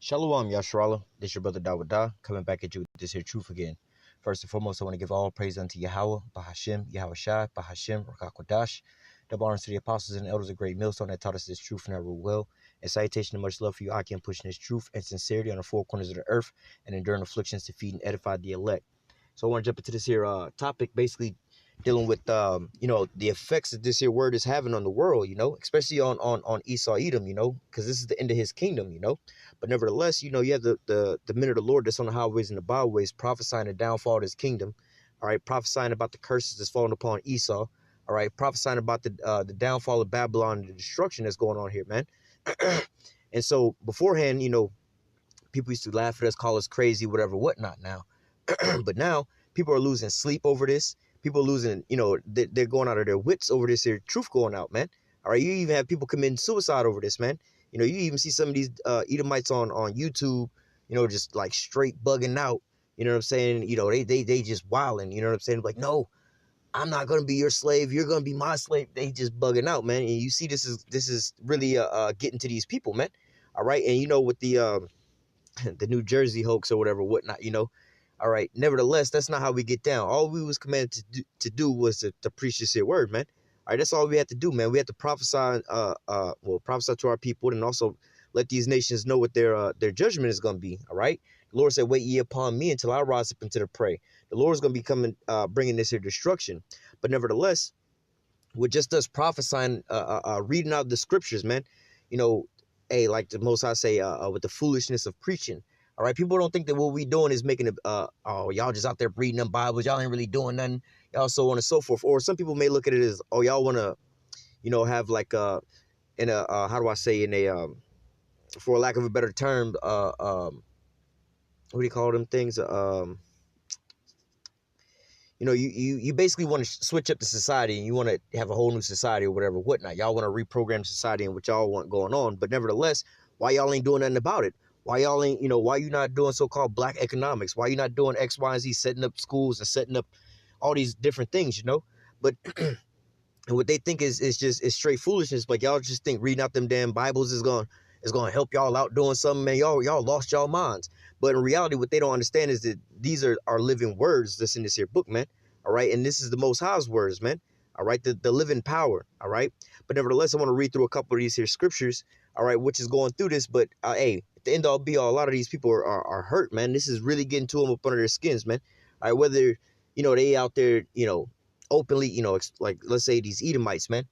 Shalom, Yashrala. This your brother Dawada, coming back at you with this here truth again. First and foremost, I want to give all praise unto Yahawah, Bahashim, YAHAWASHI, Bahashim, Rakakwadash. Double honors to the apostles and elders of Great Millstone that taught us this truth and our rule well. And salutation and much love for you, I can pushing this truth and sincerity on the four corners of the earth and enduring afflictions to feed and edify the elect. So I want to jump into this here topic, basically dealing with the effects that this here word is having on the world, especially on Esau Edom, because this is the end of his kingdom, But nevertheless, you have the men of the Lord that's on the highways and the byways prophesying the downfall of his kingdom, all right, prophesying about the curses that's falling upon Esau, all right, prophesying about the downfall of Babylon and the destruction that's going on here, man. And so beforehand, people used to laugh at us, call us crazy, whatever, whatnot now. But now people are losing sleep over this. People are losing, they're going out of their wits over this here truth going out, man. All right, you even have people committing suicide over this, man. You even see some of these Edomites on YouTube, just like straight bugging out. You know what I'm saying? They just wilding. You know what I'm saying? Like, no, I'm not gonna be your slave. You're gonna be my slave. They just bugging out, man. And you see, this is really getting to these people, man. All right, and with the the New Jersey hoax or whatever, whatnot, All right. Nevertheless, that's not how we get down. All we was commanded to do was to preach this here word, man. All right, that's all we had to do, man. We had to prophesy, prophesy to our people, and also let these nations know what their judgment is going to be. All right. The Lord said, "Wait ye upon me until I rise up into the prey." The Lord is going to be coming, bringing this here destruction. But nevertheless, with just us prophesying, reading out the scriptures, man, like the Most High say, with the foolishness of preaching. All right, people don't think that what we doing is making it, y'all just out there reading them Bibles. Y'all ain't really doing nothing. Y'all so on and so forth. Or some people may look at it as, oh, y'all want to, have like how do I say, for lack of a better term, what do you call them things? You basically want to switch up the society and you want to have a whole new society or whatever, whatnot. Y'all want to reprogram society and what y'all want going on. But nevertheless, why y'all ain't doing nothing about it? Why y'all ain't, why you not doing so-called black economics? Why you not doing X, Y, and Z, setting up schools and setting up all these different things, But and what they think is straight foolishness. Like y'all just think reading out them damn Bibles is going to help y'all out doing something, man. Y'all lost y'all minds. But in reality, what they don't understand is that these are living words that's in this here book, man. All right, and this is the Most High's words, man. All right, the living power. All right, but nevertheless, I want to read through a couple of these here scriptures. All right, which is going through this, but hey. At the end all be all, a lot of these people are hurt, man. This is really getting to them up under their skins, man. All right, whether they out there, openly, like let's say these Edomites, man.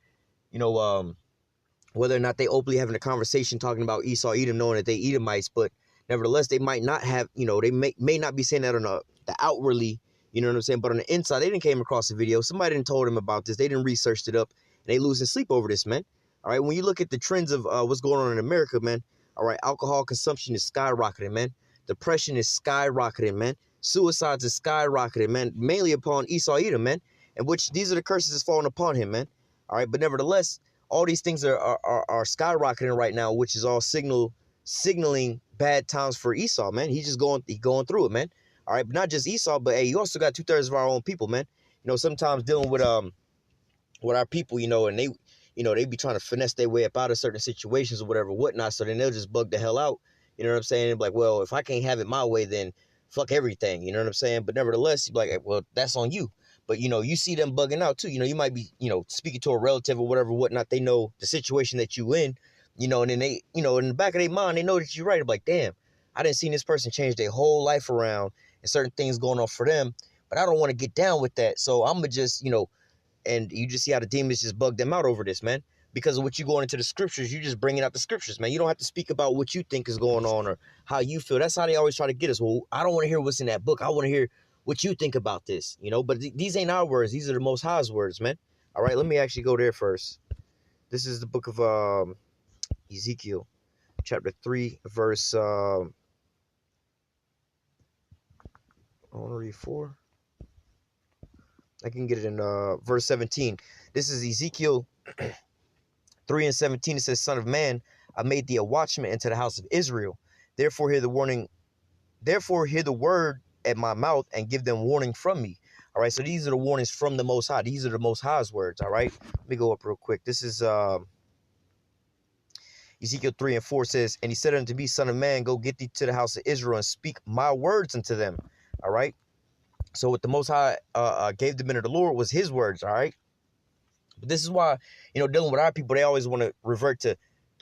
Whether or not they openly having a conversation talking about Esau, Edom, knowing that they Edomites, but nevertheless they might not have, they may not be saying that on the outwardly, you know what I'm saying, but on the inside they didn't came across a video. Somebody didn't told them about this. They didn't researched it up, and they losing sleep over this, man. All right, when you look at the trends of what's going on in America, man. All right, alcohol consumption is skyrocketing, man. Depression is skyrocketing, man. Suicides is skyrocketing, man. Mainly upon Esau Edom, man. And which these are the curses that's falling upon him, man. All right, but nevertheless, all these things are skyrocketing right now, which is all signaling bad times for Esau, man. He's just going through it, man. All right, but not just Esau, but hey, you also got 2/3 of our own people, man. Sometimes dealing with our people, and they be trying to finesse their way up out of certain situations or whatever, whatnot. So then they'll just bug the hell out. You know what I'm saying? Like, well, if I can't have it my way, then fuck everything. You know what I'm saying? But nevertheless, you're like, well, that's on you. But, you see them bugging out too. You might be, speaking to a relative or whatever, whatnot. They know the situation that you in, and then they, in the back of their mind, they know that you're right. I'm like, damn, I didn't see this person change their whole life around and certain things going on for them. But I don't want to get down with that. So I'm going to just, and you just see how the demons just bug them out over this, man. Because of what you going into the scriptures, you just bringing out the scriptures, man. You don't have to speak about what you think is going on or how you feel. That's how they always try to get us. Well, I don't want to hear what's in that book. I want to hear what you think about this, But these ain't our words. These are the Most High's words, man. All right, let me actually go there first. This is the book of Ezekiel, chapter 3, verse, I want to read 4. I can get it in verse 17. This is Ezekiel 3 and 17. It says, "Son of man, I made thee a watchman into the house of Israel. Therefore hear the warning. Therefore hear the word at my mouth and give them warning from me." All right, so these are the warnings from the Most High. These are the Most High's words. All right, let me go up real quick. This is Ezekiel 3 and 4 says, and he said unto me, son of man, go get thee to the house of Israel and speak my words unto them. All right. So what the Most High gave the men of the Lord was his words. All right. But this is why, dealing with our people, they always want to revert to,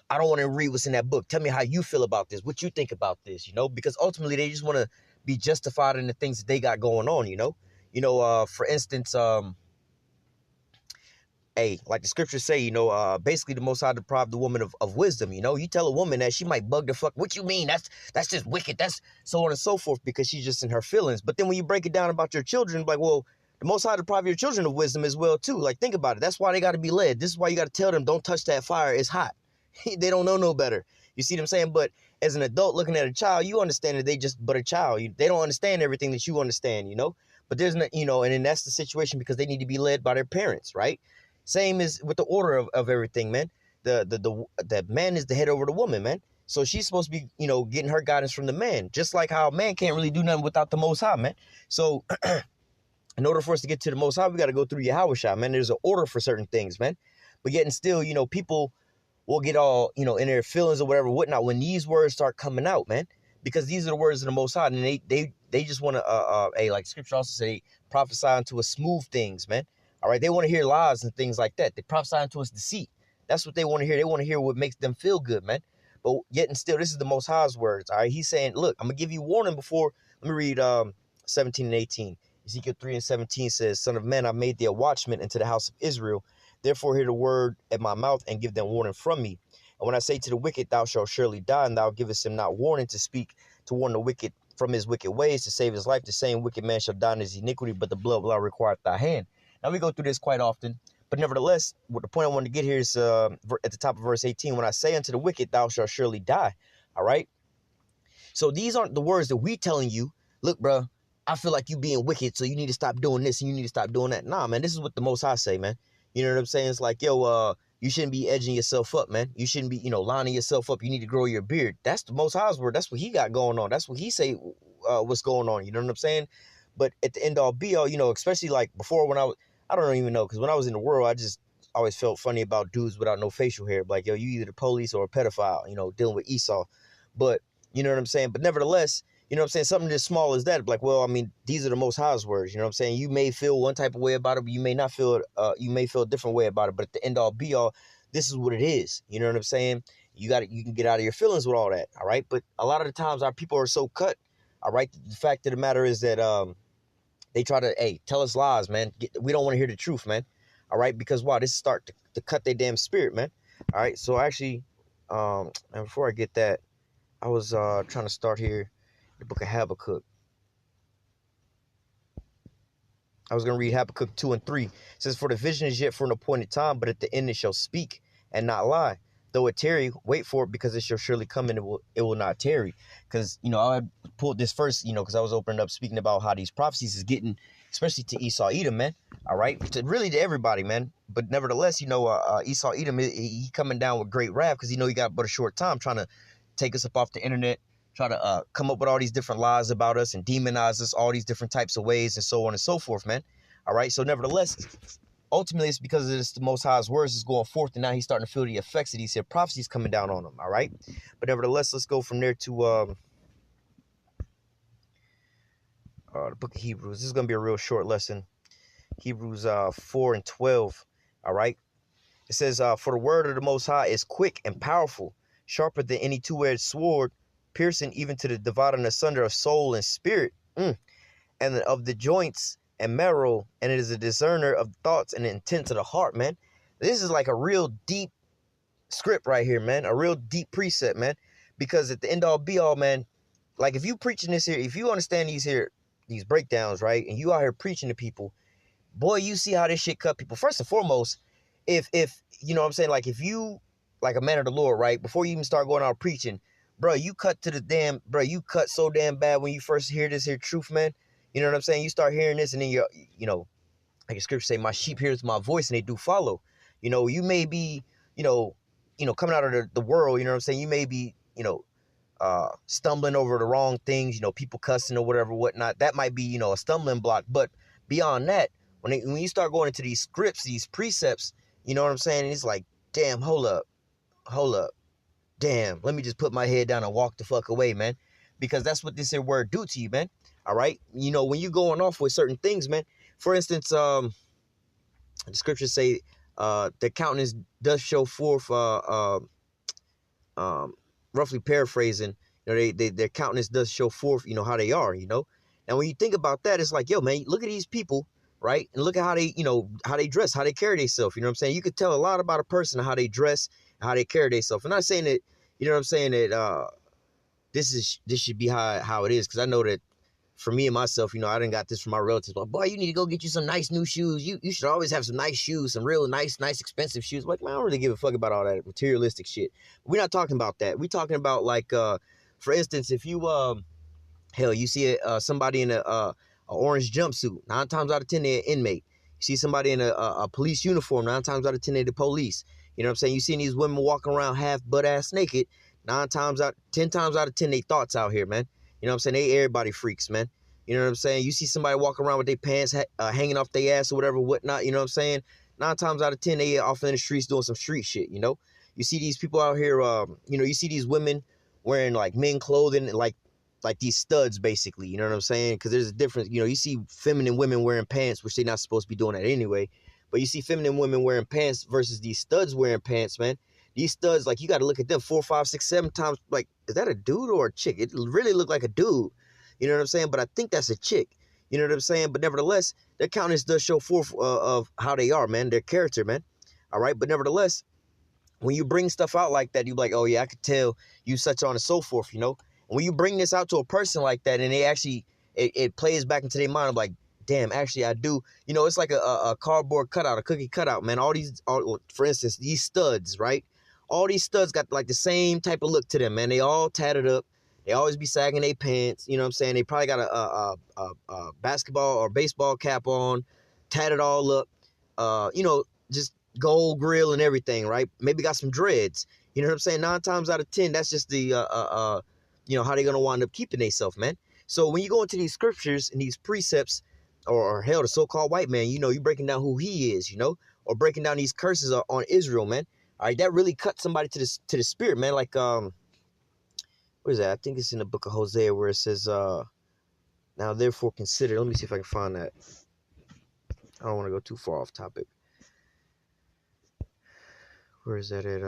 I don't want to read what's in that book. Tell me how you feel about this. What you think about this, because ultimately they just want to be justified in the things that they got going on, for instance, like the scriptures say, basically the Most High deprived the woman of wisdom. You tell a woman that, she might bug the fuck. What you mean? That's just wicked. That's so on and so forth, because she's just in her feelings. But then when you break it down about your children, like, well, the Most High deprived your children of wisdom as well too. Like, think about it. That's why they got to be led. This is why you got to tell them, don't touch that fire. It's hot. They don't know no better. You see what I'm saying? But as an adult looking at a child, you understand that they just but a child. They don't understand everything that you understand, But there's no, and then that's the situation, because they need to be led by their parents, right? Same as with the order of everything, man. The man is the head over the woman, man. So she's supposed to be, getting her guidance from the man. Just like how a man can't really do nothing without the Most High, man. So in order for us to get to the Most High, we got to go through YAHAWASHI, man. There's an order for certain things, man. But yet and still, people will get all, in their feelings or whatever, whatnot, when these words start coming out, man. Because these are the words of the Most High, and they just want to, like Scripture also say, prophesy unto us smooth things, man. All right, they want to hear lies and things like that. They prophesy unto us deceit. That's what they want to hear. They want to hear what makes them feel good, man. But yet and still, this is the Most High's words. All right, he's saying, look, I'm going to give you warning before. Let me read 17 and 18. Ezekiel 3 and 17 says, son of man, I made thee a watchman into the house of Israel. Therefore hear the word at my mouth and give them warning from me. And when I say to the wicked, thou shalt surely die, and thou givest him not warning to speak, to warn the wicked from his wicked ways, to save his life, the same wicked man shall die in his iniquity, but the blood will I require at thy hand. Now, we go through this quite often, but nevertheless, what the point I wanted to get here is at the top of verse 18, when I say unto the wicked, thou shalt surely die. All right. So these aren't the words that we telling you. Look, bro, I feel like you being wicked, so you need to stop doing this and you need to stop doing that. Nah, man, this is what the Most High say, man. You know what I'm saying? It's like, yo, you shouldn't be edging yourself up, man. You shouldn't be, lining yourself up. You need to grow your beard. That's the Most High's word. That's what he got going on. That's what he say what's going on. You know what I'm saying? But at the end all be all, especially like before when I don't even know, because when I was in the world, I just always felt funny about dudes without no facial hair. Like, yo, you either the police or a pedophile, dealing with Esau. But, you know what I'm saying? But nevertheless, you know what I'm saying? Something as small as that. Like, well, I mean, these are the Most High's words. You know what I'm saying? You may feel one type of way about it, but you may not feel, you may feel a different way about it. But at the end all be all, this is what it is. You know what I'm saying? You can get out of your feelings with all that. All right. But a lot of the times our people are so cut. All right. The fact of the matter is that, they try to, tell us lies, man. We don't want to hear the truth, man. All right, because why? This start to cut their damn spirit, man. All right, so actually, and before I get that, I was trying to start here the book of Habakkuk. I was going to read Habakkuk 2 and 3. It says, for the vision is yet for an appointed time, but at the end it shall speak and not lie. Though it tarry, wait for it, because it shall surely come, and it will not tarry. Because, I had pulled this first, because I was opening up speaking about how these prophecies is getting, especially to Esau Edom, man. All right, really to everybody, man. But nevertheless, Esau Edom, he coming down with great wrath, because he got but a short time trying to take us up off the internet, try to come up with all these different lies about us and demonize us all these different types of ways and so on and so forth, man. All right, so nevertheless, ultimately, it's because of this, the Most High's words is going forth, and now he's starting to feel the effects of these here prophecies coming down on him, all right? But nevertheless, let's go from there to the book of Hebrews. This is going to be a real short lesson. Hebrews 4 and 12, all right? It says, for the word of the Most High is quick and powerful, sharper than any two-edged sword, piercing even to the dividing asunder of soul and spirit, and of the joints and marrow, and it is a discerner of thoughts and the intents of the heart, man. This is like a real deep script right here, man. A real deep precept, man. Because at the end all be all, man, like if you preaching this here, if you understand these breakdowns, right, and you out here preaching to people, boy, you see how this shit cut people. First and foremost, if you know what I'm saying, like if you like a man of the Lord, right, before you even start going out preaching, bro, you cut so damn bad when you first hear this here truth, man. You know what I'm saying? You start hearing this, and then like the scripture say, my sheep hears my voice and they do follow. You may be, coming out of the world, you know what I'm saying? You may be, stumbling over the wrong things, people cussing or whatnot. That might be, a stumbling block. But beyond that, when you start going into these scripts, these precepts, you know what I'm saying? It's like, damn, hold up. damn, let me just put my head down and walk the fuck away, man. Because that's what this here word do to you, man. All right. You know, when you going off with certain things, man. For instance, the scriptures say the countenance does show forth, roughly paraphrasing, you know, their countenance does show forth, you know, how they are, you know. And when you think about that, it's like, yo, man, look at these people, right? And look at how they, you know, how they dress, how they carry themselves. You know what I'm saying? You could tell a lot about a person, how they dress, how they carry themselves. I'm not saying that, you know what I'm saying, that this should be how it is, because I know that for me and myself, you know, I done got this from my relatives. Like, boy, you need to go get you some nice new shoes. You should always have some nice shoes, some real nice expensive shoes. Like, man, I don't really give a fuck about all that materialistic shit. We're not talking about that. We're talking about, like, for instance, if you hell, you see somebody in a orange jumpsuit, 9 times out of 10 they're an inmate. You see somebody in a police uniform, 9 times out of 10 they're the police. You know what I'm saying? You see these women walking around half butt ass naked, 10 times out of 10 they thoughts out here, man. You know what I'm saying? They everybody freaks, man. You know what I'm saying? You see somebody walk around with their pants hanging off their ass or whatever, whatnot. You know what I'm saying? 9 times out of 10, they off in the streets doing some street shit, you know? You see these people out here, you know, you see these women wearing, like, men clothing, like these studs, basically. You know what I'm saying? Because there's a difference. You know, you see feminine women wearing pants, which they're not supposed to be doing that anyway. But you see feminine women wearing pants versus these studs wearing pants, man. These studs, like, you got to look at them 4, 5, 6, 7 times. Like, is that a dude or a chick? It really looked like a dude. You know what I'm saying? But I think that's a chick. You know what I'm saying? But nevertheless, their countenance does show forth of how they are, man. Their character, man. All right? But nevertheless, when you bring stuff out like that, you're like, oh, yeah, I could tell you such on and so forth, you know? And when you bring this out to a person like that and they actually, it plays back into their mind of like, damn, actually I do. You know, it's like a cardboard cutout, a cookie cutout, man. For instance, these studs, right? All these studs got like the same type of look to them, man. They all tatted up. They always be sagging their pants. You know what I'm saying? They probably got a basketball or baseball cap on, tatted all up. You know, just gold grill and everything, right? Maybe got some dreads. You know what I'm saying? 9 times out of 10, that's just the you know, how they gonna wind up keeping themselves, man. So when you go into these scriptures and these precepts, or hell, the so-called white man, you know, you breaking down who he is, you know, or breaking down these curses on Israel, man. All right, that really cut somebody to the spirit, man. Like, what is that? I think it's in the book of Hosea where it says, now therefore consider. Let me see if I can find that. I don't want to go too far off topic. Where is that at?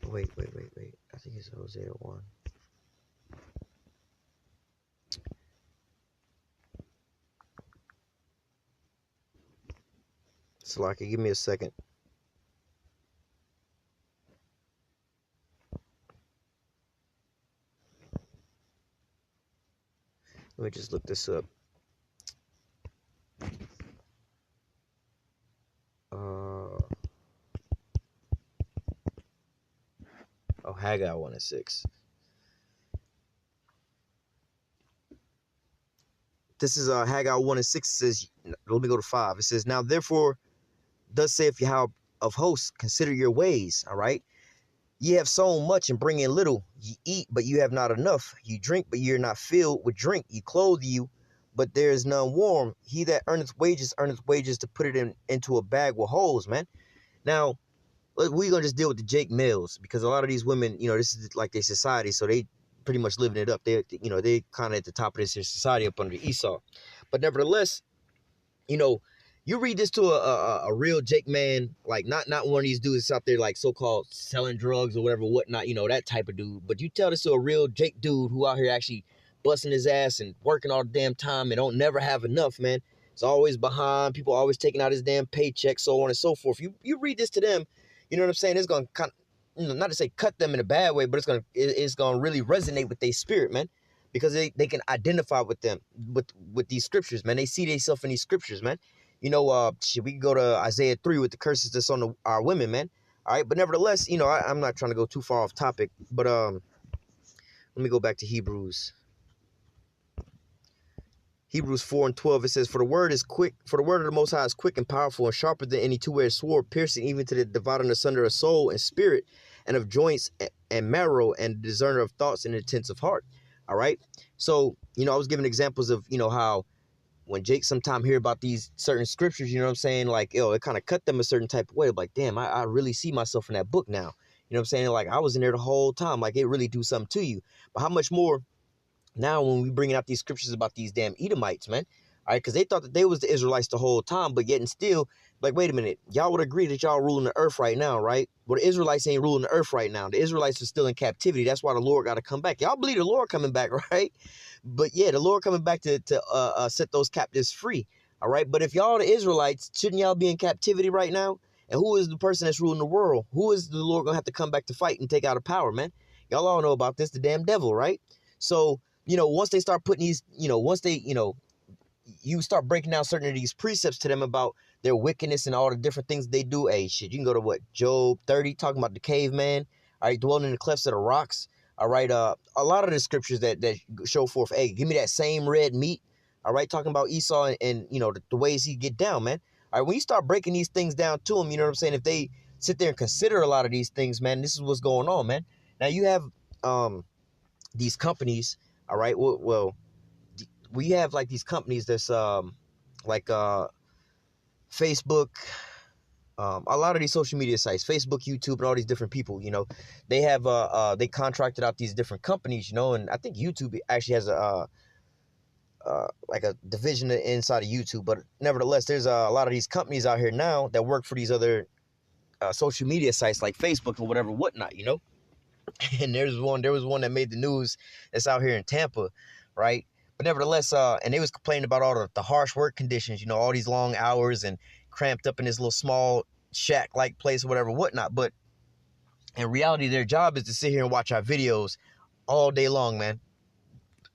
Wait. I think it's Hosea 1. Salaki, give me a second. Let me just look this up. Haggai 1:6. This is Haggai 1:6. It says, let me go to 5. It says, now therefore, thus saith Yahweh of hosts, consider your ways. All right. Ye have sown much and bring in little. Ye eat, but you have not enough. You drink, but ye are not filled with drink. Ye clothe you, but there is none warm. He that earneth wages to put it into a bag with holes, man. Now, we're going to just deal with the Jake males, because a lot of these women, you know, this is like their society, so they pretty much living it up. They, you know, they kind of at the top of this society up under Esau. But nevertheless, you know, you read this to a real Jake man, like not one of these dudes out there like so-called selling drugs or whatever, whatnot, you know, that type of dude. But you tell this to a real Jake dude who out here actually busting his ass and working all the damn time and don't never have enough, man. It's always behind. People always taking out his damn paycheck, so on and so forth. You read this to them, you know what I'm saying? It's going to kind of, you know, not to say cut them in a bad way, but it's going to really resonate with their spirit, man. Because they can identify with them, with these scriptures, man. They see themselves in these scriptures, man. You know, we can go to Isaiah 3 with the curses that's on our women, man. All right, but nevertheless, you know, I'm not trying to go too far off topic, but let me go back to Hebrews 4:12. It says, for the word of the Most High is quick and powerful and sharper than any two-edged sword, piercing even to the dividing asunder of soul and spirit and of joints and marrow, and discerner of thoughts and intents of heart. All right. So, I was giving examples of, how when Jake sometime hear about these certain scriptures, you know what I'm saying? Like, it kind of cut them a certain type of way. Like, damn, I really see myself in that book now. You know what I'm saying? Like, I was in there the whole time. Like, it really do something to you. But how much more now when we bringing out these scriptures about these damn Edomites, man? All right, because they thought that they was the Israelites the whole time, but yet and still, like, wait a minute, y'all would agree that y'all ruling the earth right now, right? Well, the Israelites ain't ruling the earth right now. The Israelites are still in captivity. That's why the Lord got to come back. Y'all believe the Lord coming back, right? But yeah, the Lord coming back to set those captives free. All right, but if y'all the Israelites, shouldn't y'all be in captivity right now? And who is the person that's ruling the world? Who is the Lord gonna have to come back to fight and take out a power, man? Y'all all know about this, the damn devil, right? So, once they start putting these, once they, you start breaking down certain of these precepts to them about their wickedness and all the different things they do. Hey, shit, you can go to what? Job 30, talking about the caveman, all right, dwelling in the clefts of the rocks. All right, a lot of the scriptures that show forth, hey, give me that same red meat. All right, talking about Esau and the ways he get down, man. All right, when you start breaking these things down to them, you know what I'm saying? If they sit there and consider a lot of these things, man, this is what's going on, man. Now you have these companies, all right. Well, we have like these companies that's like Facebook, a lot of these social media sites, Facebook, YouTube, and all these different people, they have they contracted out these different companies, and I think YouTube actually has a like a division inside of YouTube. But nevertheless, there's a lot of these companies out here now that work for these other social media sites like Facebook or whatever, whatnot, And there was one that made the news that's out here in Tampa, right? But nevertheless, and they was complaining about all the harsh work conditions, all these long hours and cramped up in this little small shack-like place or whatever, whatnot. But in reality, their job is to sit here and watch our videos all day long, man,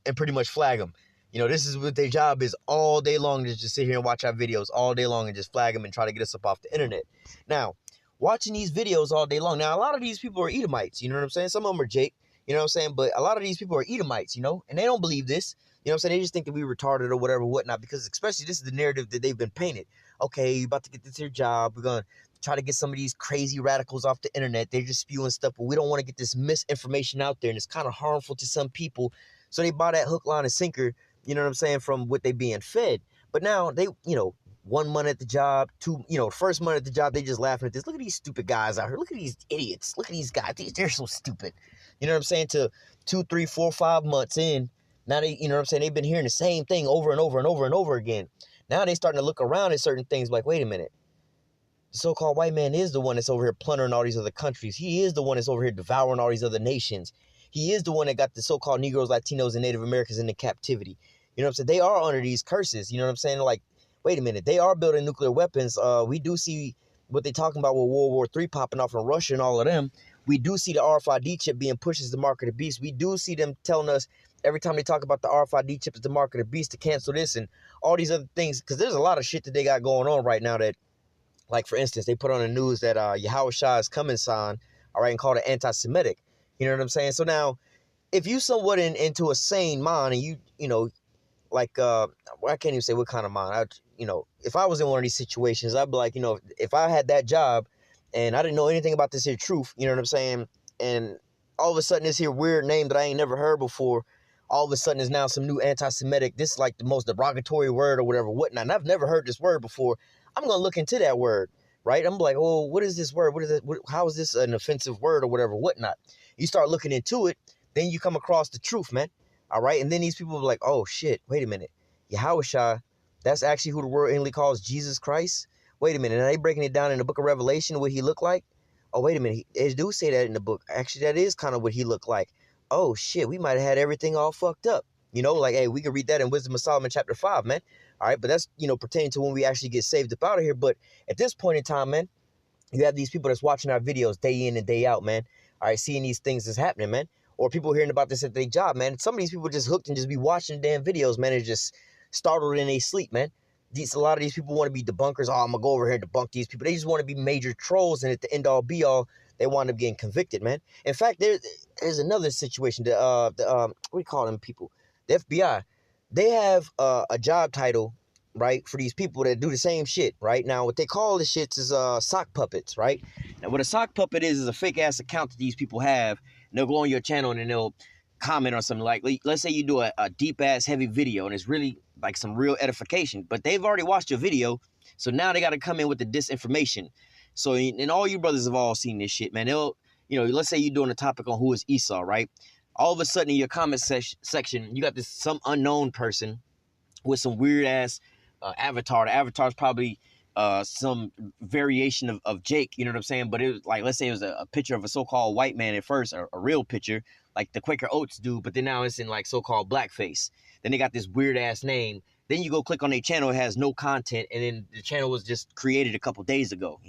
and pretty much flag them. This is what their job is all day long, to just sit here and watch our videos all day long and just flag them and try to get us up off the internet. Now, watching these videos all day long. Now, a lot of these people are Edomites, you know what I'm saying? Some of them are Jake, you know what I'm saying? But a lot of these people are Edomites, and they don't believe this. You know what I'm saying? They just think that we retarded or whatever, whatnot, because especially this is the narrative that they've been painted. Okay, you're about to get this your job. We're going to try to get some of these crazy radicals off the internet. They're just spewing stuff, but we don't want to get this misinformation out there, and it's kind of harmful to some people. So they buy that hook, line, and sinker, you know what I'm saying, from what they being fed. But now they, 1 month at the job, first month at the job, they just laughing at this. Look at these stupid guys out here. Look at these idiots. Look at these guys. They're so stupid. You know what I'm saying? To 2, 3, 4, 5 months in, now they, you know what I'm saying? They've been hearing the same thing over and over and over and over again. Now they starting to look around at certain things like, wait a minute. The so-called white man is the one that's over here plundering all these other countries. He is the one that's over here devouring all these other nations. He is the one that got the so-called Negroes, Latinos, and Native Americans into captivity. You know what I'm saying? They are under these curses. You know what I'm saying? Like, wait a minute. They are building nuclear weapons. We do see what they talking about with World War III popping off in Russia and all of them. We do see the RFID chip being pushed as the mark of the beast. We do see them telling us every time they talk about the RFID chip as the mark of the beast to cancel this and all these other things. Because there's a lot of shit that they got going on right now that, like, for instance, they put on the news that YAHAWASHI is coming sign, all right, and called it anti-Semitic. You know what I'm saying? So now, if you somewhat into a sane mind and you like, I can't even say what kind of mind. If I was in one of these situations, I'd be like, if I had that job and I didn't know anything about this here truth, you know what I'm saying? And all of a sudden this here weird name that I ain't never heard before, all of a sudden is now some new anti-Semitic. This is like the most derogatory word or whatever, whatnot. And I've never heard this word before. I'm going to look into that word, right? I'm like, oh, what is this word? What is it? How is this an offensive word or whatever, whatnot? You start looking into it, then you come across the truth, man. All right. And then these people are like, oh, shit. Wait a minute. YAHAWASHI, that's actually who the word inly calls Jesus Christ. Wait a minute. Are they breaking it down in the book of Revelation, what he looked like? Oh, wait a minute. They do say that in the book. Actually, that is kind of what he looked like. Oh, shit. We might have had everything all fucked up. Like, hey, we could read that in Wisdom of Solomon chapter 5, man. All right. But that's, pertaining to when we actually get saved up out of here. But at this point in time, man, you have these people that's watching our videos day in and day out, man. All right. Seeing these things that's happening, man. Or people hearing about this at their job, man. Some of these people just hooked and just be watching damn videos, man, and just startled in their sleep, man. A lot of these people want to be debunkers. Oh, I'm going to go over here and debunk these people. They just want to be major trolls, and at the end all be all, they wind up getting convicted, man. In fact, there's another situation. What do you call them people? The FBI. They have a job title, right, for these people that do the same shit, right? Now, what they call the shits is sock puppets, right? Now, what a sock puppet is a fake-ass account that these people have. And they'll go on your channel and they'll comment on something like, let's say you do a deep ass heavy video and it's really like some real edification, but they've already watched your video, so now they got to come in with the disinformation. So, and all you brothers have all seen this shit, man. They'll, let's say you're doing a topic on who is Esau, right? All of a sudden in your comment section, you got this some unknown person with some weird ass avatar. The avatar is probably some variation of Jake, you know what I'm saying? But it was like, let's say it was a picture of a so-called white man at first, a real picture, like the Quaker Oats dude, but then now it's in like so-called blackface. Then they got this weird ass name. Then you go click on their channel, it has no content, and then the channel was just created a couple days ago,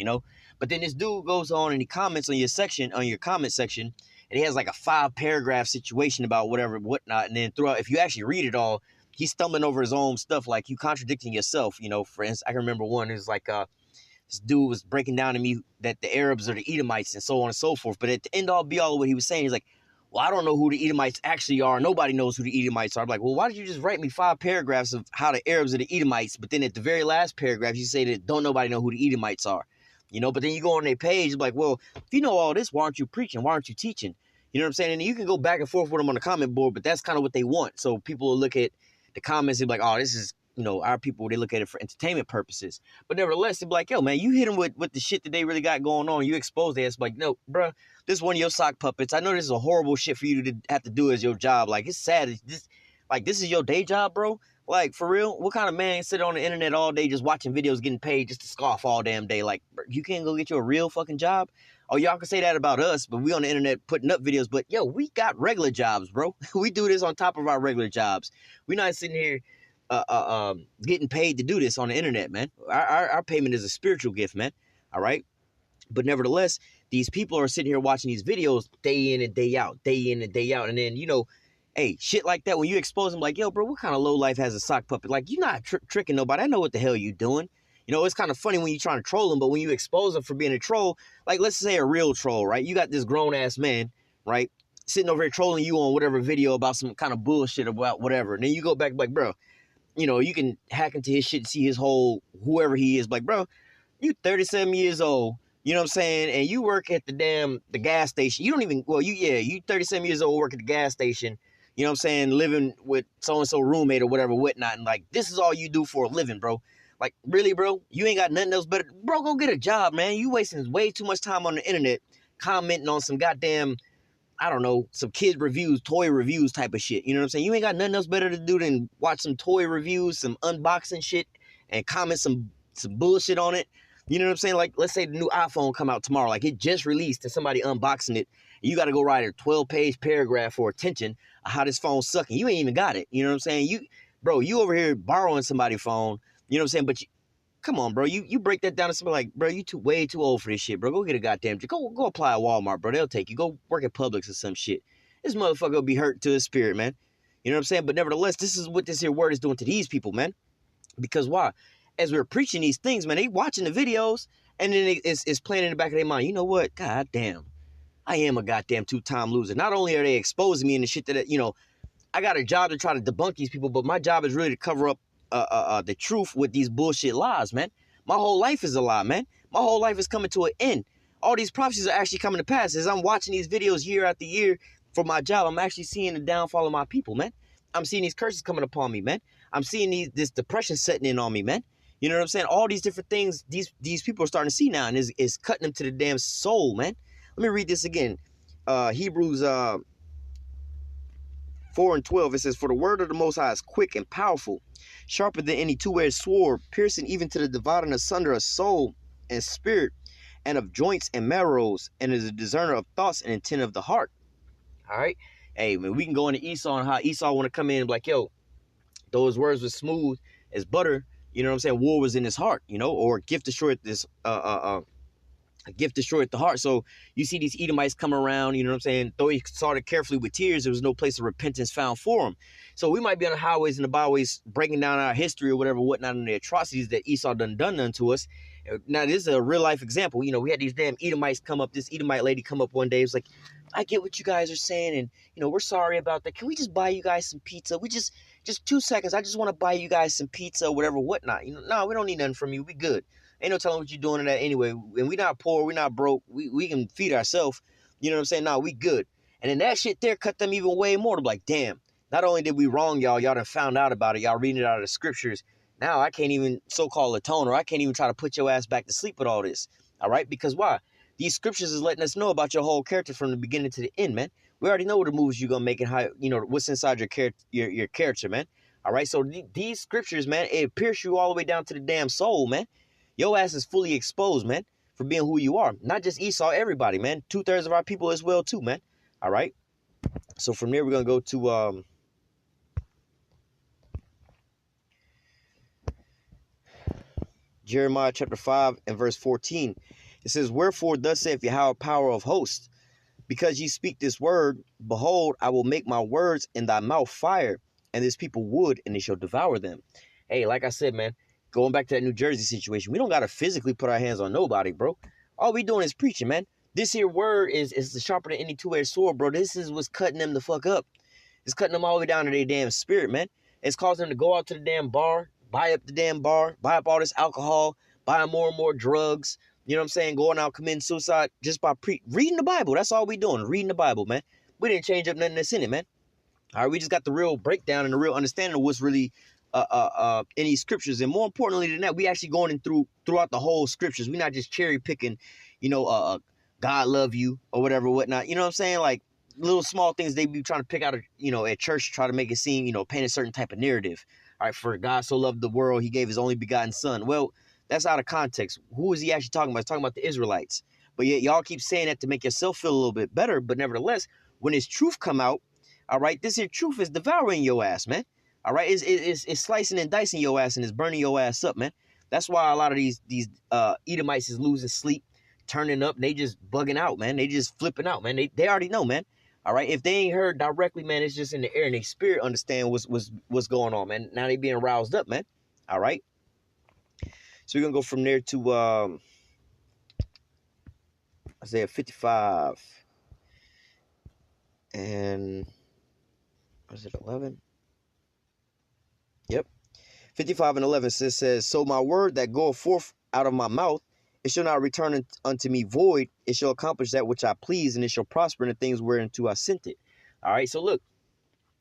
But then this dude goes on and he comments on your comment section, and he has like a 5-paragraph situation about whatnot, and then throughout, if you actually read it all, he's stumbling over his own stuff, like you contradicting yourself, For instance, I can remember one, it was like this dude was breaking down to me that the Arabs are the Edomites and so on and so forth, but at the end all be all of what he was saying, he's like, well, I don't know who the Edomites actually are. Nobody knows who the Edomites are. I'm like, well, why did you just write me 5 paragraphs of how the Arabs are the Edomites, but then at the very last paragraph, you say that don't nobody know who the Edomites are, But then you go on their page, like, well, if you know all this, why aren't you preaching? Why aren't you teaching? You know what I'm saying? And you can go back and forth with them on the comment board, but that's kind of what they want. So people will look at the comments and be like, oh, this is, our people, they look at it for entertainment purposes. But nevertheless, they'll be like, yo, man, you hit them with the shit that they really got going on. You expose their ass. Like, no, bro, this is one of your sock puppets. I know this is a horrible shit for you to have to do as your job. Like, it's sad. This is your day job, bro. Like, for real? What kind of man sit on the internet all day just watching videos, getting paid just to scoff all damn day? Like, bro, you can't go get you a real fucking job? Oh, y'all can say that about us, but we on the internet putting up videos. But, yo, we got regular jobs, bro. We do this on top of our regular jobs. We're not sitting here getting paid to do this on the internet, man. Our payment is a spiritual gift, man. All right. But nevertheless, these people are sitting here watching these videos day in and day out, and then, hey, shit like that, when you expose them, like, yo, bro, what kind of low life has a sock puppet? Like, you're not tricking nobody. I know what the hell you doing. It's kind of funny when you're trying to troll them, but when you expose them for being a troll, like, let's say a real troll, right? You got this grown ass man, right, sitting over here trolling you on whatever video about some kind of bullshit about whatever, and then you go back like, bro, you can hack into his shit and see his whole, whoever he is. Like, bro, you 37 years old, you know what I'm saying? And you work at the gas station. You don't even, you 37 years old, work at the gas station, you know what I'm saying? Living with so-and-so roommate or whatever, whatnot. And like, this is all you do for a living, bro. Like, really, bro? You ain't got nothing else better. Bro, go get a job, man. You wasting way too much time on the internet commenting on some goddamn, I don't know, some kid reviews, toy reviews type of shit. You know what I'm saying? You ain't got nothing else better to do than watch some toy reviews, some unboxing shit, and comment some bullshit on it. You know what I'm saying? Like, let's say the new iPhone come out tomorrow. Like, it just released and somebody unboxing it. You got to go write a 12-page paragraph for attention of how this phone's sucking. You ain't even got it. You know what I'm saying? You over here borrowing somebody's phone. You know what I'm saying? But come on, bro. You break that down to somebody like, bro, you way too old for this shit, bro. Go get a goddamn job. Go apply at Walmart, bro. They'll take you. Go work at Publix or some shit. This motherfucker will be hurt to his spirit, man. You know what I'm saying? But nevertheless, this is what this here word is doing to these people, man. Because why? As we're preaching these things, man, they watching the videos, and then it's playing in the back of their mind. You know what? God damn. I am a goddamn 2-time loser. Not only are they exposing me in the shit that, I got a job to try to debunk these people, but my job is really to cover up the truth with these bullshit lies, man. My whole life is a lie, man. My whole life is coming to an end. All these prophecies are actually coming to pass. As I'm watching these videos year after year for my job, I'm actually seeing the downfall of my people, man. I'm seeing these curses coming upon me, man. I'm seeing this depression setting in on me, man. You know what I'm saying? All these different things these people are starting to see now, and is cutting them to the damn soul, man. Let me read this again. Hebrews 4:12. It says, "For the word of the Most High is quick and powerful, sharper than any two-edged sword, piercing even to the dividing asunder of soul and spirit, and of joints and marrows, and is a discerner of thoughts and intent of the heart." All right? Hey, man, we can go into Esau and how Esau want to come in and be like, yo, those words were smooth as butter. You know what I'm saying? War was in his heart, or gift destroyed this, a gift destroyed the heart. So you see these Edomites come around, you know what I'm saying? Though he sought it carefully with tears, there was no place of repentance found for him. So we might be on the highways and the byways breaking down our history or whatever, whatnot, and the atrocities that Esau done unto us. Now, this is a real life example. We had these damn Edomites come up. This Edomite lady come up one day. It was like, I get what you guys are saying, and, we're sorry about that. Can we just buy you guys some pizza? We just 2 seconds. I just want to buy you guys some pizza or whatever, whatnot. No, we don't need nothing from you. We good. Ain't no telling what you're doing in that anyway. And we not poor. We not broke. We can feed ourselves. You know what I'm saying? No, we good. And then that shit there cut them even way more. To be like, damn, not only did we wrong y'all done found out about it. Y'all reading it out of the scriptures. Now I can't even so-called atone, or I can't even try to put your ass back to sleep with all this. All right? Because why? These scriptures is letting us know about your whole character from the beginning to the end, man. We already know what the moves you're gonna make and how, you know, what's inside your character, man. All right, so these scriptures, man, it pierce you all the way down to the damn soul, man. Your ass is fully exposed, man, for being who you are. Not just Esau, everybody, man. 2/3 of our people as well, too, man. All right. So from there, we're gonna go to Jeremiah chapter 5 and verse 14. It says, "Wherefore thus saith Yahweh, power of hosts, because ye speak this word, behold, I will make my words in thy mouth fire, and this people wood, and they shall devour them." Hey, like I said, man, going back to that New Jersey situation, we don't got to physically put our hands on nobody, bro. All we doing is preaching, man. This here word is sharper than any two-edged sword, bro. This is what's cutting them the fuck up. It's cutting them all the way down to their damn spirit, man. It's causing them to go out to the damn bar, buy up the damn bar, buy up all this alcohol, buy more and more drugs. You know what I'm saying? Going out committing suicide just by reading the Bible. That's all we doing, reading the Bible, man. We didn't change up nothing that's in it, man. All right, we just got the real breakdown and the real understanding of what's really in these scriptures. And more importantly than that, we actually going throughout the whole scriptures. We're not just cherry picking, you know, God love you or whatever, whatnot. You know what I'm saying? Like little small things they be trying to pick out, you know, at church, try to make it seem, you know, paint a certain type of narrative. All right, for God so loved the world, he gave his only begotten son. Well, that's out of context. Who is he actually talking about? He's talking about the Israelites. But yet y'all keep saying that to make yourself feel a little bit better. But nevertheless, when his truth come out, all right, this here truth is devouring your ass, man. All right, it's slicing and dicing your ass and it's burning your ass up, man. That's why a lot of these Edomites is losing sleep, turning up. They just bugging out, man. They just flipping out, man. They already know, man. All right, if they ain't heard directly, man, it's just in the air and their spirit understand what's going on, man. Now they being roused up, man. All right. So we're gonna go from there to Isaiah 55 and was it 11? Yep. 55 and 11 says, "So my word that goeth forth out of my mouth, it shall not return unto me void. It shall accomplish that which I please, and it shall prosper in the things whereunto I sent it." All right. So look,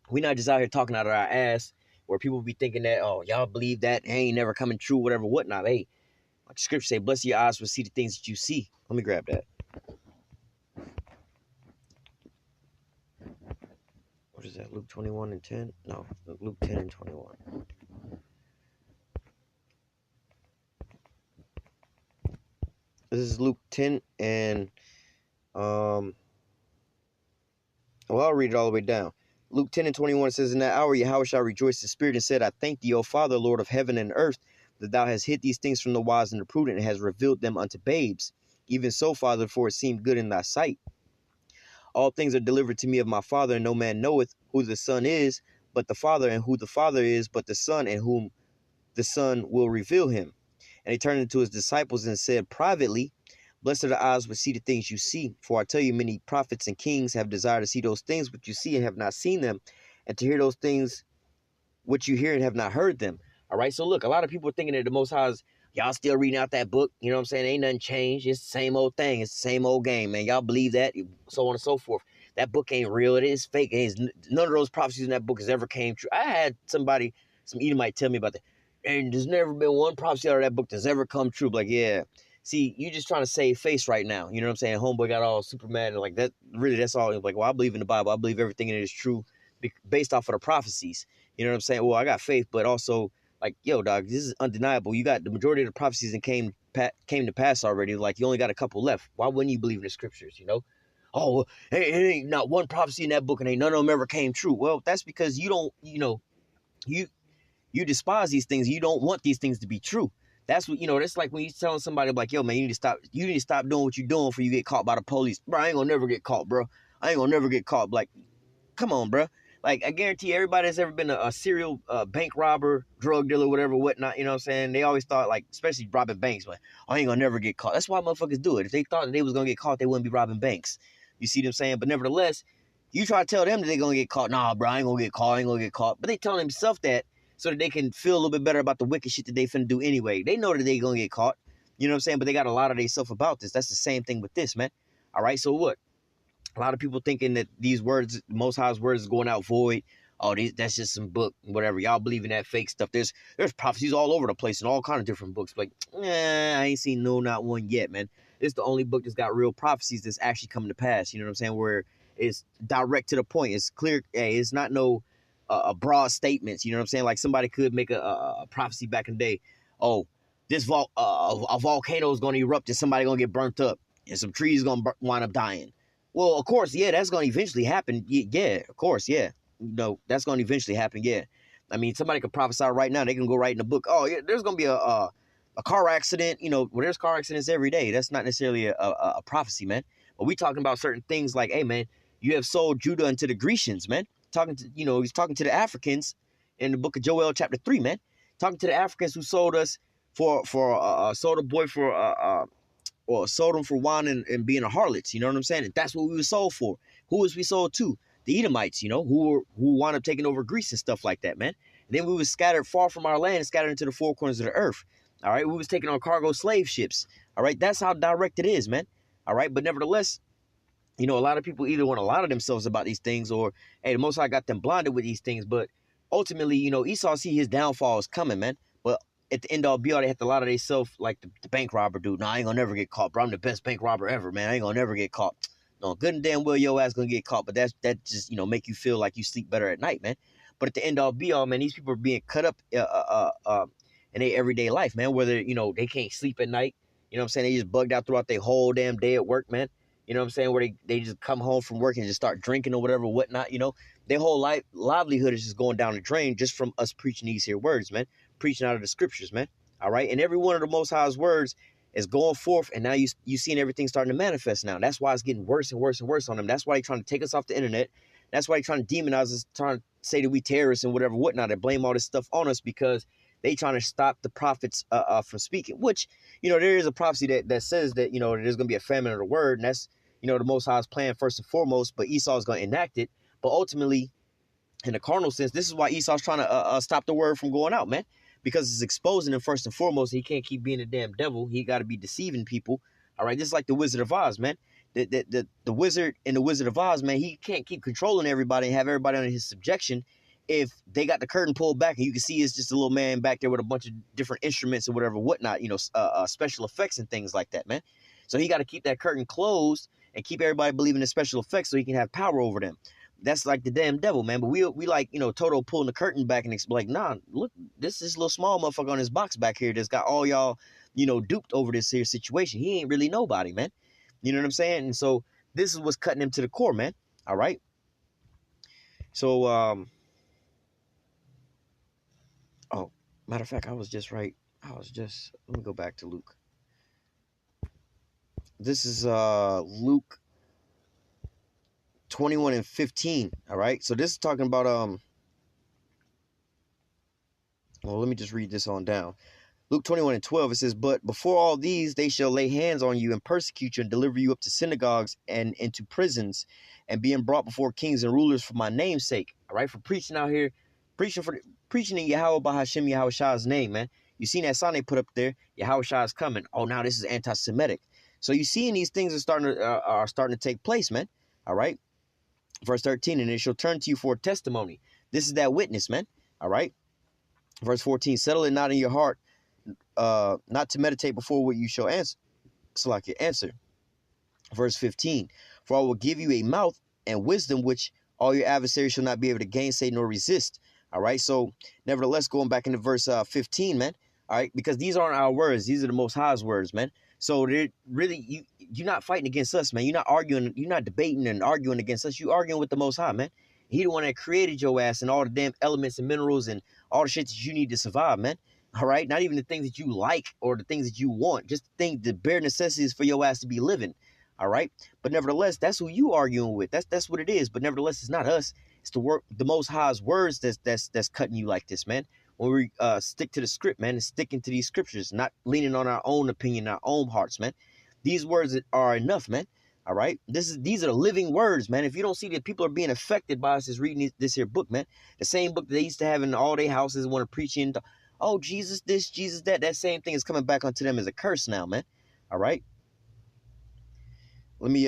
we're not just out here talking out of our ass where people be thinking that, oh, y'all believe that ain't never coming true, whatever, whatnot. Hey, like the scripture say, bless your eyes will see the things that you see. Let me grab that. What is that? Luke 21 and 10? No, Luke 10 and 21. This is Luke 10 and well, I'll read it all the way down. Luke 10 and 21 says, "In that hour YAHAWASHI rejoiced in spirit and said, I thank thee, O Father, Lord of heaven and earth, that thou hast hid these things from the wise and the prudent, and hast revealed them unto babes. Even so, Father, for it seemed good in thy sight. All things are delivered to me of my Father, and no man knoweth who the Son is, but the Father, and who the Father is, but the Son, and whom the Son will reveal him. And he turned into his disciples and said privately, Blessed are the eyes which see the things you see. For I tell you, many prophets and kings have desired to see those things which you see and have not seen them, and to hear those things which you hear and have not heard them." All right, so look, a lot of people are thinking that the Most High is, y'all still reading out that book. You know what I'm saying? Ain't nothing changed. It's the same old thing. It's the same old game, man. Y'all believe that, so on and so forth. That book ain't real. It is fake. None of those prophecies in that book has ever came true. I had some Edomite tell me about that. And there's never been one prophecy out of that book that's ever come true. Like, yeah. See, you just trying to save face right now. You know what I'm saying? Homeboy got all super mad and like that. Really, that's all. Like, well, I believe in the Bible. I believe everything in it is true based off of the prophecies. You know what I'm saying? Well, I got faith, but also like, yo, dog, this is undeniable. You got the majority of the prophecies that came to pass already. Like, you only got a couple left. Why wouldn't you believe in the scriptures? You know? Oh, well, it ain't not one prophecy in that book, and ain't none of them ever came true. Well, that's because you don't, you despise these things. You don't want these things to be true. That's what, that's like when you're telling somebody like, yo, man, you need to stop doing what you're doing before you get caught by the police. Bro, I ain't gonna never get caught, bro. I ain't gonna never get caught. Like, come on, bro. Like, I guarantee everybody that's ever been a serial bank robber, drug dealer, whatever, whatnot, you know what I'm saying? They always thought, like, especially robbing banks, like, I ain't gonna never get caught. That's why motherfuckers do it. If they thought that they was gonna get caught, they wouldn't be robbing banks. You see what I'm saying? But nevertheless, you try to tell them that they're gonna get caught. Nah, bro, I ain't gonna get caught. I ain't gonna get caught. But they telling themselves that so that they can feel a little bit better about the wicked shit that they finna do anyway. They know that they gonna get caught. You know what I'm saying? But they got a lot of themselves about this. That's the same thing with this, man. All right, so what? A lot of people thinking that these words, Most High's words, is going out void. Oh, that's just some book, whatever. Y'all believe in that fake stuff. There's prophecies all over the place in all kind of different books. Like, I ain't seen not one yet, man. It's the only book that's got real prophecies that's actually coming to pass. You know what I'm saying? Where it's direct to the point. It's clear. Hey, it's not no broad statements. You know what I'm saying? Like somebody could make a prophecy back in the day. Oh, this a volcano is going to erupt and somebody going to get burnt up and some trees going to wind up dying. Well, of course, yeah, that's going to eventually happen. Yeah, of course, yeah. That's going to eventually happen, yeah. I mean, somebody could prophesy right now. They can go write in a book. Oh, yeah, there's going to be a car accident. Well, there's car accidents every day. That's not necessarily a prophecy, man. But we talking about certain things like, hey, man, you have sold Judah unto the Grecians, man. He's talking to the Africans in the book of Joel, chapter 3, man. Talking to the Africans who sold us sold a boy or sold them for wine and being a harlots. You know what I'm saying? And that's what we were sold for. Who was we sold to? The Edomites, who wound up taking over Greece and stuff like that, man. And then we was scattered far from our land, scattered into the four corners of the earth. All right, we was taking on cargo slave ships. All right, that's how direct it is, man. All right, but nevertheless, a lot of people either want to lie to themselves about these things or, hey, the Most High got them blinded with these things. But ultimately, Esau see his downfall is coming, man. But at the end all be all, they have to lie to themselves like the bank robber dude. No, I ain't gonna never get caught, bro. I'm the best bank robber ever, man. I ain't gonna never get caught. No, good and damn well your ass gonna get caught, but that just make you feel like you sleep better at night, man. But at the end all be all, man, these people are being cut up in their everyday life, man. Whether they can't sleep at night, you know what I'm saying? They just bugged out throughout their whole damn day at work, man. You know what I'm saying? Where they just come home from work and just start drinking or whatever, whatnot. Their whole livelihood is just going down the drain just from us preaching these here words, man. Preaching out of the scriptures, man. All right, and every one of the Most High's words is going forth, and now you seeing everything starting to manifest now. That's why it's getting worse and worse and worse on them. That's why they're trying to take us off the internet. That's why they're trying to demonize us, trying to say that we terrorists and whatever, whatnot, and blame all this stuff on us because they trying to stop the prophets from speaking. Which, there is a prophecy that says that, there's going to be a famine of the word, and that's, the Most High's plan first and foremost, but Esau is going to enact it. But ultimately, in the carnal sense, this is why Esau's trying to stop the word from going out, man. Because it's exposing him first and foremost. He can't keep being a damn devil. He got to be deceiving people. All right, just like the Wizard of Oz, man. The wizard in the Wizard of Oz, man, he can't keep controlling everybody and have everybody under his subjection if they got the curtain pulled back and you can see it's just a little man back there with a bunch of different instruments or whatever, whatnot, special effects and things like that, man. So he got to keep that curtain closed and keep everybody believing in special effects so he can have power over them. That's like the damn devil, man. But we like, Toto pulling the curtain back and it's like, nah, look, this is a little small motherfucker on his box back here that's got all y'all, duped over this here situation. He ain't really nobody, man. You know what I'm saying? And so this is what's cutting him to the core, man. All right. So, matter of fact, I was just right. Let me go back to Luke. This is Luke 21 and 15. All right. So this is talking about well, let me just read this on down. Luke 21 and 12, it says, but before all these, they shall lay hands on you and persecute you and deliver you up to synagogues and into prisons and being brought before kings and rulers for my name's sake. All right. For preaching out here, preaching in Yahawah Bahashim Yahawashi name, man. You seen that sign they put up there? Yahawashi is coming. Oh, now this is anti-Semitic. So you seeing these things are starting to take place, man. All right. Verse 13, and it shall turn to you for a testimony. This is that witness, man. All right. Verse 14, settle it not in your heart, not to meditate before what you shall answer. So like your answer. Verse 15, for I will give you a mouth and wisdom which all your adversaries shall not be able to gainsay nor resist. All right. So nevertheless, going back into verse 15, man. All right. Because these aren't our words. These are the Most High's words, man. So they're really, you're not fighting against us, man. You're not arguing. You're not debating and arguing against us. You're arguing with the Most High, man. He the one that created your ass and all the damn elements and minerals and all the shit that you need to survive, man. All right. Not even the things that you like or the things that you want. Just the bare necessities for your ass to be living. All right. But nevertheless, that's who you arguing with. That's what it is. But nevertheless, it's not us. It's the Most High's words that's cutting you like this, man. When we stick to the script, man, and sticking to these scriptures, not leaning on our own opinion, our own hearts, man. These words are enough, man. All right. These are the living words, man. If you don't see that people are being affected by us just reading this here book, man, the same book that they used to have in all their houses, want to preach in, oh, Jesus this, Jesus that. That same thing is coming back onto them as a curse now, man. All right. Let me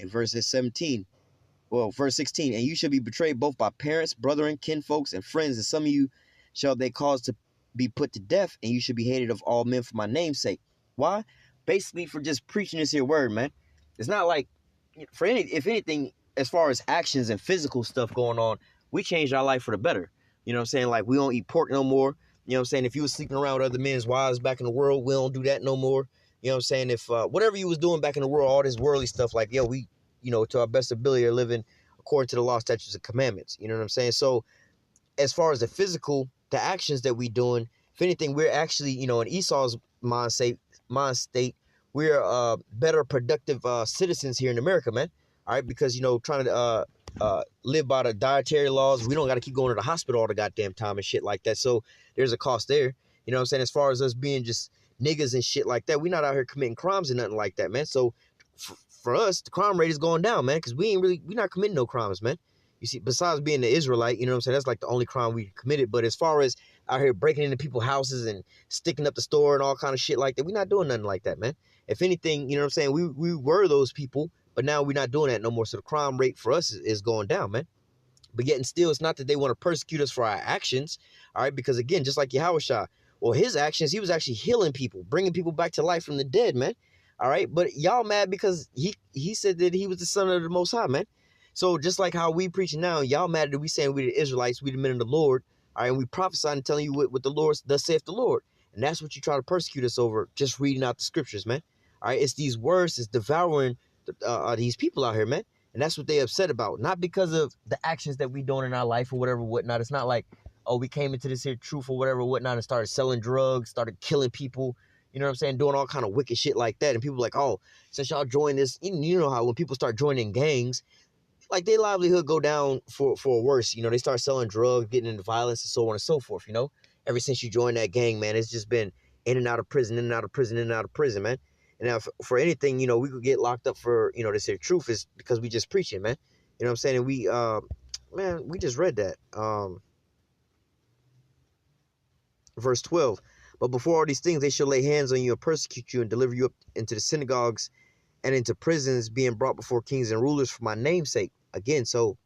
verse 17. Well, verse 16, and you shall be betrayed both by parents, brethren, kinfolks, and friends, and some of you shall they cause to be put to death, and you shall be hated of all men for my name's sake. Why? Basically for just preaching this here word, man. It's not like, if anything, as far as actions and physical stuff going on, we changed our life for the better. You know what I'm saying? Like, we don't eat pork no more. You know what I'm saying? If you was sleeping around with other men's wives back in the world, we don't do that no more. You know what I'm saying? If whatever you was doing back in the world, all this worldly stuff, like, yo, we, to our best ability are living according to the law, statutes, and commandments. You know what I'm saying? So as far as the physical, the actions that we doing, if anything, we're actually, in Esau's mind state, we're better productive citizens here in America, man. All right, because, trying to live by the dietary laws, we don't got to keep going to the hospital all the goddamn time and shit like that. So there's a cost there. You know what I'm saying? As far as us being just niggas and shit like that, we're not out here committing crimes and nothing like that, man. So for us, the crime rate is going down, man, because we're not committing no crimes, man. You see, besides being the Israelite, you know what I'm saying? That's like the only crime we committed. But as far as out here breaking into people's houses and sticking up the store and all kind of shit like that, we're not doing nothing like that, man. If anything, you know what I'm saying? We were those people, but now we're not doing that no more. So the crime rate for us is going down, man. But yet and still, it's not that they want to persecute us for our actions, all right? Because again, just like YAHAWASHI, well, his actions, he was actually healing people, bringing people back to life from the dead, man. All right, but y'all mad because he said that he was the son of the Most High, man. So just like how we preaching now, y'all mad that we saying we the Israelites, we the men of the Lord, all right, and we prophesying and telling you what the Lord thus saith the Lord. And that's what you try to persecute us over, just reading out the scriptures, man. All right, it's these words, it's devouring these people out here, man. And that's what they upset about, not because of the actions that we doing in our life or whatever, whatnot. It's not like, oh, we came into this here truth or whatever, whatnot, and started selling drugs, started killing people, you know what I'm saying, doing all kind of wicked shit like that. And people like, oh, since y'all join this, you know how when people start joining gangs, like their livelihood go down for worse. They start selling drugs, getting into violence, and so on and so forth. Ever since you joined that gang, man, it's just been in and out of prison, in and out of prison, in and out of prison, man. And now for anything, we could get locked up for, this here truth is because we just preaching, man. You know what I'm saying? And we, man, we just read that. Verse 12. But before all these things, they shall lay hands on you and persecute you and deliver you up into the synagogues and into prisons, being brought before kings and rulers for my name's sake. Again, so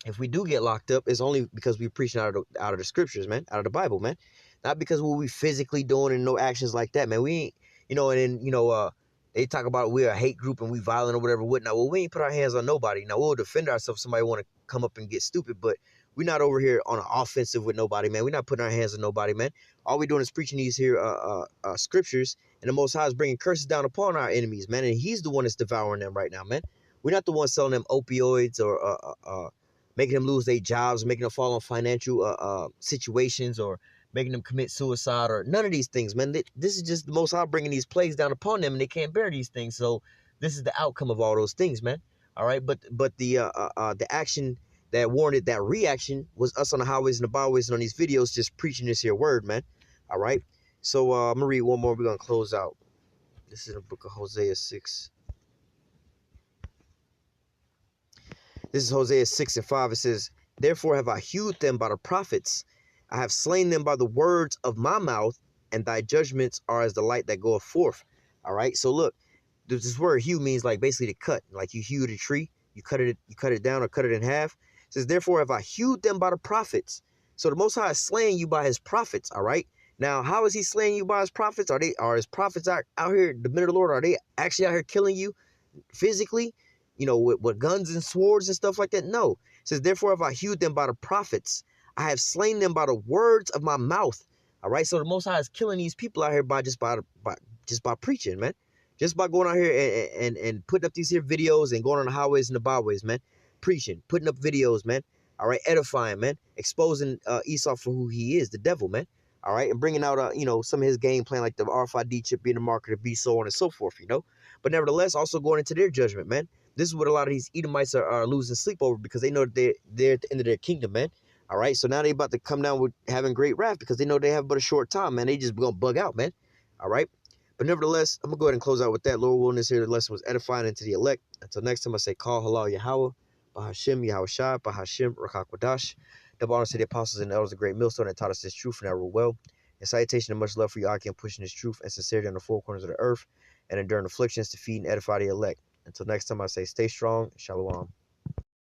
if we do get locked up, it's only because we're preaching out of the scriptures, man, out of the Bible, man. Not because what we physically doing and no actions like that, man. We ain't, and then, they talk about we're a hate group and we violent or whatever, whatnot. Well, we ain't put our hands on nobody. Now, we'll defend ourselves if somebody want to come up and get stupid, but we're not over here on an offensive with nobody, man. We're not putting our hands on nobody, man. All we're doing is preaching these here scriptures, and the Most High is bringing curses down upon our enemies, man. And he's the one that's devouring them right now, man. We're not the ones selling them opioids or making them lose their jobs, making them fall on financial situations, or making them commit suicide, or none of these things, man. This is just the Most High bringing these plagues down upon them, and they can't bear these things. So this is the outcome of all those things, man. All right, but the action that warranted that reaction was us on the highways and the byways and on these videos just preaching this here word, man. All right, so I'm gonna read one more. We're gonna close out. This is the book of Hosea 6. This is Hosea 6:5. It says, therefore have I hewed them by the prophets. I have slain them by the words of my mouth, and thy judgments are as the light that goeth forth. All right, so look, this word hew means like basically to cut. Like you hewed a tree, you cut it down or cut it in half. It says, therefore have I hewed them by the prophets. So the Most High is slaying you by his prophets, all right? Now, how is he slaying you by his prophets? Are his prophets out here, the men of the Lord, are they actually out here killing you physically, with guns and swords and stuff like that? No. It says, therefore have I hewed them by the prophets. I have slain them by the words of my mouth. All right, so the Most High is killing these people out here by preaching, man. Just by going out here and putting up these here videos and going on the highways and the byways, man. Preaching, putting up videos, man. All right, edifying, man. Exposing Esau for who he is, the devil, man. All right, and bringing out, some of his game plan, like the RFID chip being the mark of the beast, so on and so forth, But nevertheless, also going into their judgment, man. This is what a lot of these Edomites are losing sleep over, because they know that they're at the end of their kingdom, man. All right, so now they about to come down with having great wrath because they know they have but a short time, man. They just gonna bug out, man. All right, but nevertheless, I'm gonna go ahead and close out with that. Lord willing, this here the lesson was edifying into the elect. Until next time, I say, call halal Yahawah, Bahashim Yahawashi, Bahashim Rakakwadash. Double honors to the apostles and the elders of great millstone that taught us this truth and that rule well. And salutation and much love for you, I can pushing this truth and sincerity on the four corners of the earth and enduring afflictions to feed and edify the elect. Until next time, I say stay strong. Shalom.